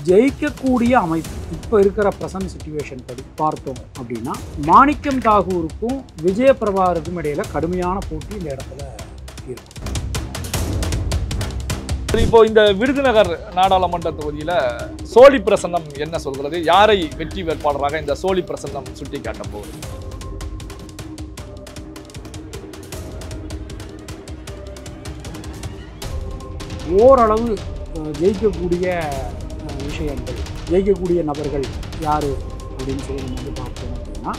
ஜெயிக்கக்கூடிய அமைப்பு இப்போ இருக்கிற ப்ரெசன்ட் சிச்சுவேஷன் படி பார்த்தோம் அப்படின்னா மாணிக்கம் தாகூருக்கும் விஜயபிரபாகருக்கும் இடையில கடுமையான போட்டி இந்த இடத்துல இருக்கும். இப்போ இந்த விருதுநகர் நாடாளுமன்ற தொகுதியில சோழி பிரசன்னம் என்ன சொல்கிறது? யாரை வெற்றி வேட்பாளராக இந்த சோழி பிரசன்னம் சுட்டி காட்ட போகுது? ஓரளவு ஜெயிக்கக்கூடிய விஷயங்கள், ஜெயிக்கக்கூடிய நபர்கள் யார் அப்படின்னு சொல்லி நம்ம வந்து பார்த்தோம் அப்படின்னா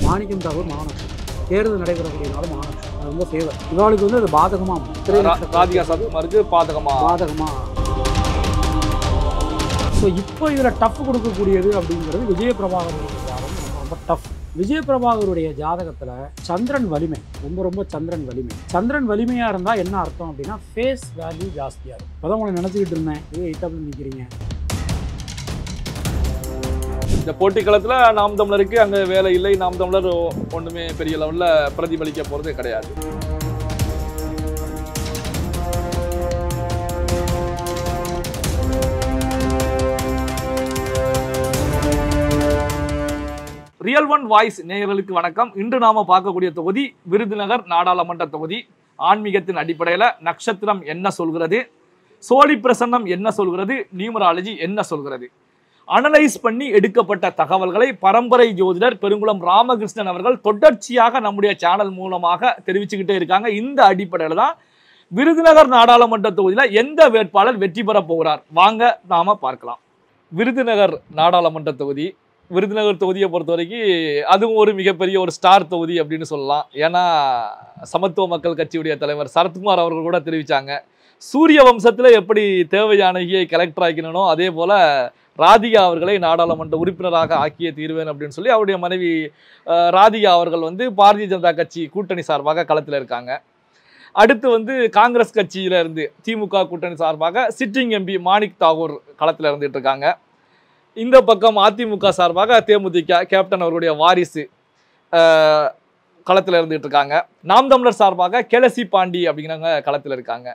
மாணிக்கம் தாகூர் மாநகரம் தேர்தல் நடைபெறக்கூடியனாலும் மாநகரம் அது ரொம்ப ஃபேவர். இவாளுக்கு வந்து அது பாதகமாக ராதிகா சரத்குமாருக்கு பாதகமாக. ஸோ இப்போ இதில் டஃப் கொடுக்கக்கூடியது அப்படிங்கிறது விஜயபிரபாகருடைய ஜாதகம் ரொம்ப டஃப். விஜயபிரபாகருடைய ஜாதகத்தில் சந்திரன் வலிமை ரொம்ப சந்திரன் வலிமை. சந்திரன் வலிமையாக இருந்தால் என்ன அர்த்தம் அப்படின்னா ஃபேஸ் வேல்யூ ஜாஸ்தியாக இருக்கும். இப்போ தான் உங்களை நினச்சிக்கிட்டு இருந்தேன், இது எயிட்டாக நிற்கிறீங்க. இந்த போட்டி களத்தில் நாம் தமிழருக்கு அங்கே வேலை இல்லை, நாம் தமிழர் ஒன்றுமே பெரிய லெவலில் பிரதிபலிக்க போகிறதே கிடையாது. ரியல் ஒன் வாய்ஸ் நேயர்களுக்கு வணக்கம். இன்று நாம பார்க்கக்கூடிய தொகுதி விருதுநகர் நாடாளுமன்ற தொகுதி. ஆன்மீகத்தின் அடிப்படையில் நட்சத்திரம் என்ன சொல்கிறது, சோழி பிரசன்னம் என்ன சொல்கிறது, நியூமராலஜி என்ன சொல்கிறது, அனலைஸ் பண்ணி எடுக்கப்பட்ட தகவல்களை பரம்பரை ஜோதிடர் பெருங்குளம் ராமகிருஷ்ணன் அவர்கள் தொடர்ச்சியாக நம்முடைய சேனல் மூலமாக தெரிவிச்சுக்கிட்டே இருக்காங்க. இந்த அடிப்படையில் தான் விருதுநகர் நாடாளுமன்ற தொகுதியில் எந்த வேட்பாளர் வெற்றி பெற போகிறார் வாங்க நாம பார்க்கலாம். விருதுநகர் நாடாளுமன்ற தொகுதி, விருதுநகர் தொகுதியை பொறுத்த வரைக்கும் அதுவும் ஒரு மிகப்பெரிய ஒரு ஸ்டார் தொகுதி அப்படின்னு சொல்லலாம். ஏன்னா சமத்துவ மக்கள் கட்சியுடைய தலைவர் சரத்குமார் அவர்கள் கூட தெரிவித்தாங்க, சூரிய வம்சத்தில் எப்படி தேவயானகியை கலெக்டர் ஆக்கினோ அதே போல் ராதிகா அவர்களை நாடாளுமன்ற உறுப்பினராக ஆக்கிய தீர்வேன் அப்படின்னு சொல்லி அவருடைய மனைவி ராதிகா அவர்கள் வந்து பாரதிய ஜனதா கட்சி கூட்டணி சார்பாக களத்தில் இருக்காங்க. அடுத்து வந்து காங்கிரஸ் கட்சியில இருந்து திமுக கூட்டணி சார்பாக சிட்டிங் எம்பி மாணிக் தாகூர் களத்தில் இருந்துட்டு இருக்காங்க. இந்த பக்கம் அதிமுக சார்பாக தேமுதிக கேப்டன் அவர்களுடைய வாரிசு களத்தில் இருந்துட்டு இருக்காங்க. நாம் தமிழர் சார்பாக கெலசி பாண்டி அப்படிங்கிறவங்க களத்தில் இருக்காங்க.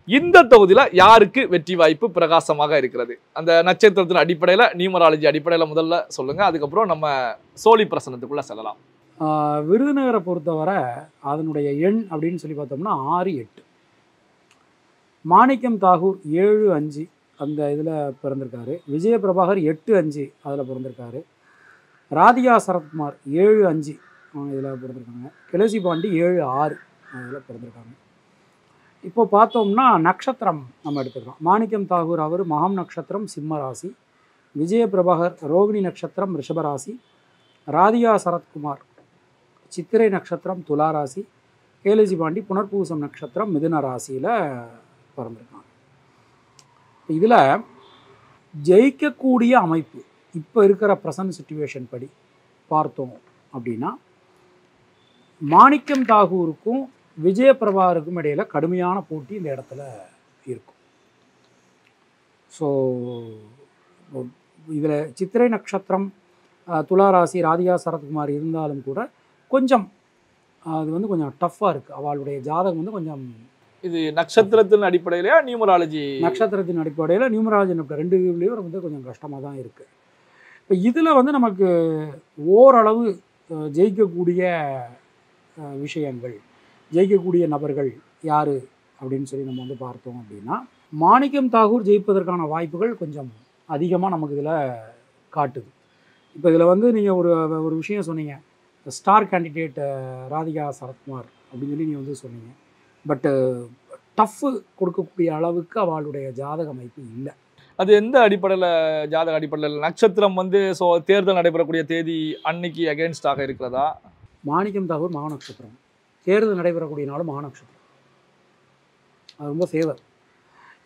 இந்த தொகுதியில் யாருக்கு வெற்றி வாய்ப்பு பிரகாசமாக இருக்கிறது? அந்த நட்சத்திரத்தின் அடிப்படையில், நியூமராலஜி அடிப்படையில் முதல்ல சொல்லுங்க, அதுக்கப்புறம் நம்ம சோழி பிரசனத்துக்குள்ள செல்லலாம். விருதுநகரை பொறுத்தவரை அதனுடைய எண் அப்படின்னு சொல்லி பார்த்தோம்னா 6, 8. மாணிக்கம் தாகூர் 7, 5 அந்த இதில் பிறந்திருக்காரு. விஜயபிரபாகர் 8, 5 அதில் பிறந்திருக்காரு. ராதிகா சரத்குமார் 7, 5 இதில் பிறந்திருக்காங்க. கெலசி பாண்டி 7, 6 அதில் பிறந்திருக்காங்க. இப்போ பார்த்தோம்னா நட்சத்திரம் நம்ம எடுத்துக்கிறோம். மாணிக்கம் தாகூர் அவர் மகம் நட்சத்திரம் சிம்ம ராசி, விஜயபிரபாகர் ரோகிணி நட்சத்திரம் ரிஷபராசி, ராதிகா சரத்குமார் சித்திரை நட்சத்திரம் துலா ராசி, கெலசி பாண்டி புனர்பூசம் நட்சத்திரம் மிதுன ராசியில் பிறந்திருக்காங்க. இதில் ஜெயிக்கக்கூடிய அமைப்பு இப்போ இருக்கிற ப்ரெசன்ட் சிச்சுவேஷன் படி பார்த்தோம் அப்படின்னா மாணிக்கம் தாகூருக்கும் விஜயபிரபாகருக்கும் இடையில கடுமையான போட்டி இந்த இடத்துல இருக்கும். ஸோ இதில் சித்திரை நட்சத்திரம் துலா ராசி ராதிகா சரத்குமார் இருந்தாலும் கூட கொஞ்சம் அது வந்து கொஞ்சம் டஃப்பாக இருக்குது. அவளுடைய ஜாதகம் வந்து கொஞ்சம் இது நட்சத்திரத்தின் அடிப்படையிலையா நியூமராலஜி? நட்சத்திரத்தின் அடிப்படையில் நியூமராலஜி ரெண்டு இதுலேயும் வந்து கொஞ்சம் கஷ்டமாக தான் இருக்குது. இப்போ இதில் வந்து நமக்கு ஓரளவு ஜெயிக்கக்கூடிய விஷயங்கள், ஜெயிக்கக்கூடிய நபர்கள் யார் அப்படின்னு சொல்லி நம்ம வந்து பார்த்தோம் அப்படின்னா மாணிக்கம் தாகூர் ஜெயிப்பதற்கான வாய்ப்புகள் கொஞ்சம் அதிகமாக நமக்கு இதில் காட்டுது. இப்போ இதில் வந்து நீங்கள் ஒரு விஷயம் சொன்னீங்க, ஸ்டார் கேண்டிடேட் ராதிகா சரத்குமார் அப்படின்னு சொல்லி நீங்கள் வந்து சொன்னீங்க. பட்டு டஃப்பு கொடுக்கக்கூடிய அளவுக்கு அவளுடைய ஜாதக அமைப்பு இல்லை. அது எந்த அடிப்படையில்? ஜாதக அடிப்படையில் நட்சத்திரம் வந்து தேர்தல் நடைபெறக்கூடிய தேதி அன்னைக்கு அகெயின்ஸ்டாக இருக்கிறதா? மாணிக்கம் தாகூர் மகா நட்சத்திரம், தேர்தல் நடைபெறக்கூடிய நாளும் மகா நட்சத்திரம், அது ரொம்ப ஃபேவர்.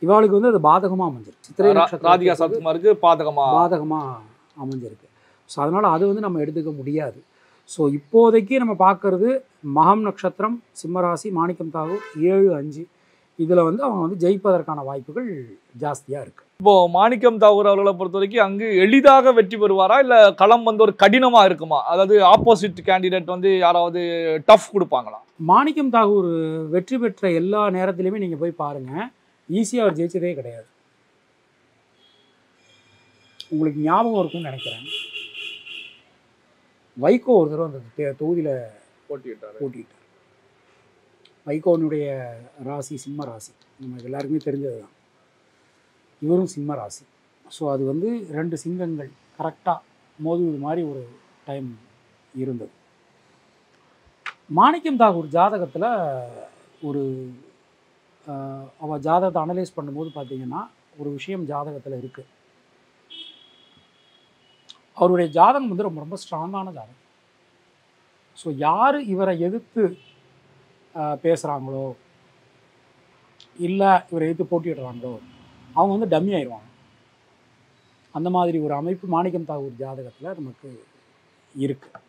இவாளுக்கு வந்து அது பாதகமாக அமைஞ்சிருக்கு. சித்திரை நட்சத்திரம் ராதிகா சரத்குமாருக்கு பாதகமாக அமைஞ்சிருக்கு. ஸோ அதனால் அது வந்து நம்ம எடுத்துக்க முடியாது. ஸோ இப்போதைக்கு நம்ம பார்க்குறது மகம் நட்சத்திரம் சிம்மராசி மாணிக்கம் தாகூர் 7, 5 இதில் வந்து அவங்க வந்து ஜெயிப்பதற்கான வாய்ப்புகள் ஜாஸ்தியாக இருக்குது. இப்போது மாணிக்கம் தாகூர் அவர்களை பொறுத்த வரைக்கும் அங்கு எளிதாக வெற்றி பெறுவாரா, இல்லை களம் வந்து ஒரு கடினமாக இருக்குமா? அதாவது ஆப்போசிட் கேண்டிடேட் வந்து யாராவது டஃப் கொடுப்பாங்களா? மாணிக்கம் தாகூர் வெற்றி பெற்ற எல்லா நேரத்துலையுமே நீங்கள் போய் பாருங்கள், ஈஸியாக அவர் ஜெயிச்சதே கிடையாது. உங்களுக்கு ஞாபகம் இருக்கும்னு நினைக்கிறேன், வைகோ ஒரு தடவை அந்த தொகுதியில் போட்டிட்டார். வைகோனுடைய ராசி சிம்ம ராசி, நமக்கு எல்லாருக்குமே தெரிஞ்சது தான். இவரும் சிம்ம ராசி. ஸோ அது வந்து 2 சிங்கங்கள் கரெக்டாக மோதுவது மாதிரி ஒரு டைம் இருந்தது. மாணிக்கம் தாகூர் ஜாதகத்தில் ஒரு அவள் ஜாதகத்தை அனலைஸ் பண்ணும்போது பார்த்தீங்கன்னா ஒரு விஷயம் ஜாதகத்தில் இருக்குது. அவருடைய ஜாதகம் வந்து ரொம்ப ரொம்ப ஸ்ட்ராங்கான ஜாதகம். ஸோ யார் இவரை எதிர்த்து பேசுகிறாங்களோ இல்லை இவரை எதிர்த்து போட்டிடுறாங்களோ அவங்க வந்து டம்மி ஆயிடுவாங்க. அந்த மாதிரி ஒரு அமைப்பு மாணிக்கம் தாகூர் ஜாதகத்தில் நமக்கு இருக்குது.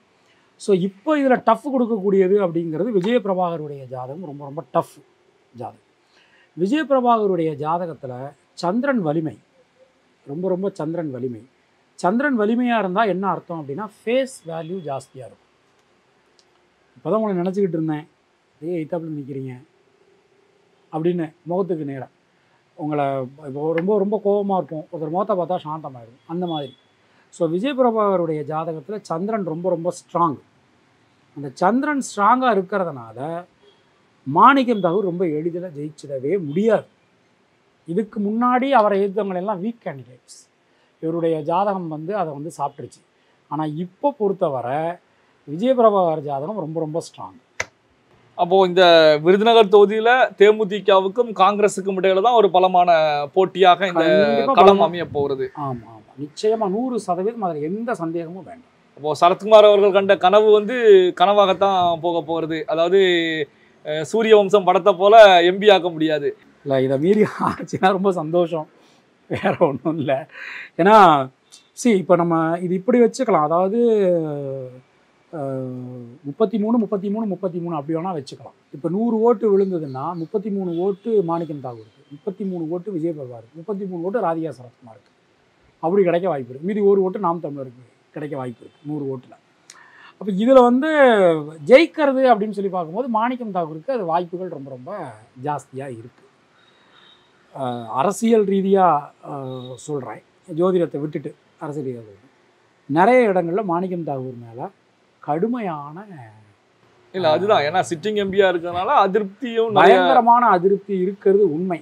ஸோ இப்போ இதில் டஃப் கொடுக்கக்கூடியது அப்படிங்கிறது விஜயபிரபாகருடைய ஜாதகம் ரொம்ப ரொம்ப டஃப் ஜாதகம். விஜயபிரபாகருடைய ஜாதகத்தில் சந்திரன் வலிமை ரொம்ப ரொம்ப சந்திரன் வலிமை. சந்திரன் வலிமையாக இருந்தால் என்ன அர்த்தம் அப்படின்னா ஃபேஸ் வேல்யூ ஜாஸ்தியாக இருக்கும். இப்போ தான் உங்களை நினச்சிக்கிட்டு இருந்தேன், எய்த்தாப்பில் நிற்கிறீங்க அப்படின்னு முகத்துக்கு நேரம் உங்களை இப்போ ரொம்ப ரொம்ப கோபமாக இருப்போம், ஒருத்தர் முகத்தை பார்த்தா சாந்தமாகிடும் அந்த மாதிரி. ஸோ விஜயபிரபாகருடைய ஜாதகத்தில் சந்திரன் ரொம்ப ரொம்ப ஸ்ட்ராங். அந்த சந்திரன் ஸ்ட்ராங்காக இருக்கிறதுனால மாணிக்கம் தாகூர் ரொம்ப எளிதில் ஜெயிச்சிடவே முடியாது. இதுக்கு முன்னாடி அவரை எதிர்த்தவங்களெல்லாம் வீக் கேண்டிடேட்ஸ். இவருடைய ஜாதகம் வந்து அதை வந்து சாப்பிட்டுருச்சு. ஆனால் இப்போ பொறுத்தவரை விஜயபிரபாகர் ஜாதகம் ரொம்ப ரொம்ப ஸ்ட்ராங். அப்போது இந்த விருதுநகர் தொகுதியில் தேமுதிகவுக்கும் காங்கிரஸுக்கும் இடையில தான் ஒரு பலமான போட்டியாக இந்த களம் அமைய போகிறது. ஆமாம் ஆமாம், நிச்சயமாக 100% அதில் எந்த சந்தேகமும் வேண்டாம். அப்போது சரத்குமார் அவர்கள் கண்ட கனவு வந்து கனவாகத்தான் போக போகிறது. அதாவது சூரிய வம்சம் படத்தை போல எம்பி ஆக்க முடியாது. இல்லை, இதை மீறி ஆச்சுன்னா ரொம்ப சந்தோஷம், வேறு ஒன்றும் இல்லை. ஏன்னா இப்போ நம்ம இது இப்படி வச்சுக்கலாம், அதாவது 33 33 33 அப்படி வேணால் வச்சுக்கலாம். இப்போ 100 ஓட்டு விழுந்ததுன்னா 33 ஓட்டு மாணிக்கம் தாகூருக்கு, 33 ஓட்டு விஜயபிரபாகருக்கு, 33 ஓட்டு ராதிகா சரத்குமாருக்கு அப்படி கிடைக்க வாய்ப்பு இருக்குது. மீதி 1 ஓட்டு நாம் தமிழருக்கு கிடைக்க வாய்ப்பு இருக்குது 100 ஓட்டில். அப்போ இதில் வந்து ஜெயிக்கிறது அப்படின்னு சொல்லி பார்க்கும்போது மாணிக்கம் தாகூருக்கு அது வாய்ப்புகள் ரொம்ப ரொம்ப ஜாஸ்தியாக இருக்குது. அரசியல் ரீதியாக சொல்கிறேன், ஜோதிடத்தை விட்டுட்டு அரசியல் ரீதியாக சொல்கிறேன். நிறைய இடங்களில் மாணிக்கம் தாகூர் மேலே கடுமையான இல்லை, அதுதான் ஏன்னா சிட்டிங் எம்பியாக இருக்கிறதுனால அதிருப்தியும் பயங்கரமான அதிருப்தி இருக்கிறது உண்மை.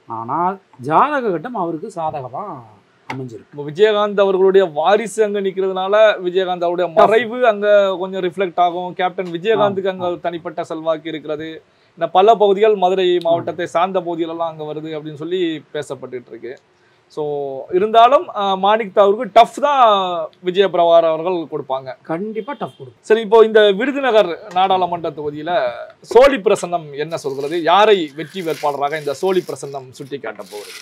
ஆனால் ஜாதக கட்டம் அவருக்கு சாதகமாக அமைஞ்சிருக்கு. விஜயகாந்த் அவர்களுடைய வாரிசு அங்கே நிற்கிறதுனால விஜயகாந்த் அவருடைய மறைவு அங்கே கொஞ்சம் ரிஃப்ளெக்ட் ஆகும். கேப்டன் விஜயகாந்துக்கு அங்கே தனிப்பட்ட செல்வாக்கு இருக்கிறது. இந்த பல பகுதிகள் மதுரை மாவட்டத்தை சார்ந்த பகுதிகளெல்லாம் அங்கே வருது அப்படின்னு சொல்லி பேசப்பட்டு இருக்கு. ஸோ இருந்தாலும் மாணிக் தாகூருக்கு டஃப் தான் விஜயபிரபாகர் அவர்கள் கொடுப்பாங்க, கண்டிப்பாக டஃப் கொடுக்கும். சரி, இப்போ இந்த விருதுநகர் நாடாளுமன்ற தொகுதியில் சோழி பிரசன்னம் என்ன சொல்கிறது? யாரை வெற்றி வேட்பாளராக இந்த சோழி பிரசன்னம் சுட்டி காட்ட போகிறது?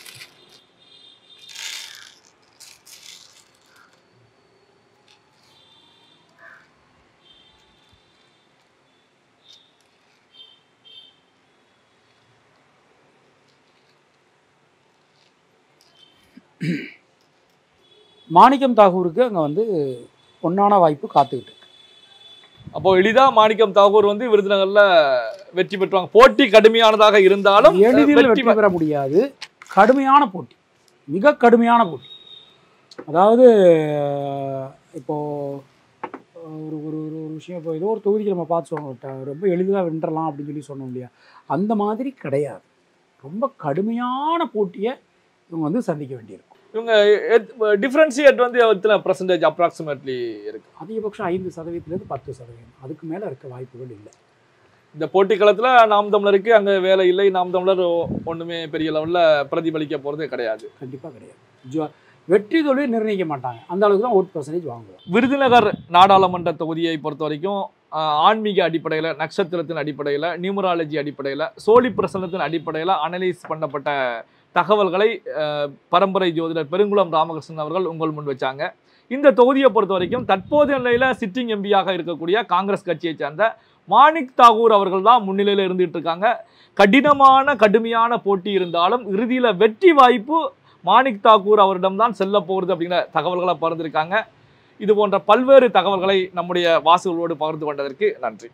மாணிக்கம் தாகூருக்கு அங்கே வந்து பொன்னான வாய்ப்பு காத்துக்கிட்டு இருக்கு. அப்போ எளிதா மாணிக்கம் தாகூர் வந்து விருதுநகர்ல வெற்றி பெற்றுவாங்க. போட்டி கடுமையானதாக இருந்தாலும் எளிதில் வெற்றி பெற முடியாது. கடுமையான போட்டி, மிக கடுமையான போட்டி. அதாவது இப்போ ஒரு ஒரு ஒரு விஷயம், இப்போ ஏதோ ஒரு தொகுதிக்கு நம்ம பார்த்து சொன்னோம், ரொம்ப எளிதாக வென்றலாம் அப்படின்னு சொல்லி சொன்னோம் இல்லையா, அந்த மாதிரி கிடையாது. ரொம்ப கடுமையான போட்டியை இவங்க வந்து சந்திக்க வேண்டியிருக்கும். இவங்க டிஃபரன்ஷியேட் வந்து எத்தனை % அப்ராக்சிமேட்லி இருக்கு? அதிகபட்சம் 5%லேருந்து 10%. அதுக்கு மேலே இருக்க வாய்ப்புகள் இல்லை. இந்த போட்டி களத்தில் நாம் தமிழருக்கு அங்கே வேலை இல்லை. நாம் தமிழர் ஒன்றுமே பெரிய லெவலில் பிரதிபலிக்க போகிறதே கிடையாது. கண்டிப்பாக கிடையாது. வெற்றி தோல்வியை நிர்ணயிக்க மாட்டாங்க, அந்த அளவுக்கு தான் ஓட் % வாங்குவோம். விருதுநகர் நாடாளுமன்ற தொகுதியை பொறுத்த வரைக்கும் ஆன்மீக அடிப்படையில், நட்சத்திரத்தின் அடிப்படையில், நியூமராலஜி அடிப்படையில், சோழி பிரசன்னத்தின் அடிப்படையில் அனலைஸ் பண்ணப்பட்ட தகவல்களை பரம்பரை ஜோதிடர் பெருங்குளம் ராமகிருஷ்ணன் அவர்கள் உங்கள் முன் வச்சாங்க. இந்த தொகுதியை பொறுத்த வரைக்கும் தற்போதைய நிலையில் சிட்டிங் எம்பியாக இருக்கக்கூடிய காங்கிரஸ் கட்சியை சேர்ந்த மாணிக் தாகூர் அவர்கள் தான் முன்னிலையில் இருந்துகிட்டு இருக்காங்க. கடுமையான போட்டி இருந்தாலும் இறுதியில் வெற்றி வாய்ப்பு மாணிக் தாகூர் அவரிடம்தான் செல்ல போகிறது அப்படிங்கிற தகவல்களை பகிர்ந்திருக்காங்க. இது போன்ற பல்வேறு தகவல்களை நம்முடைய வாசகர்களோடு பகிர்ந்து கொண்டதற்கு நன்றி.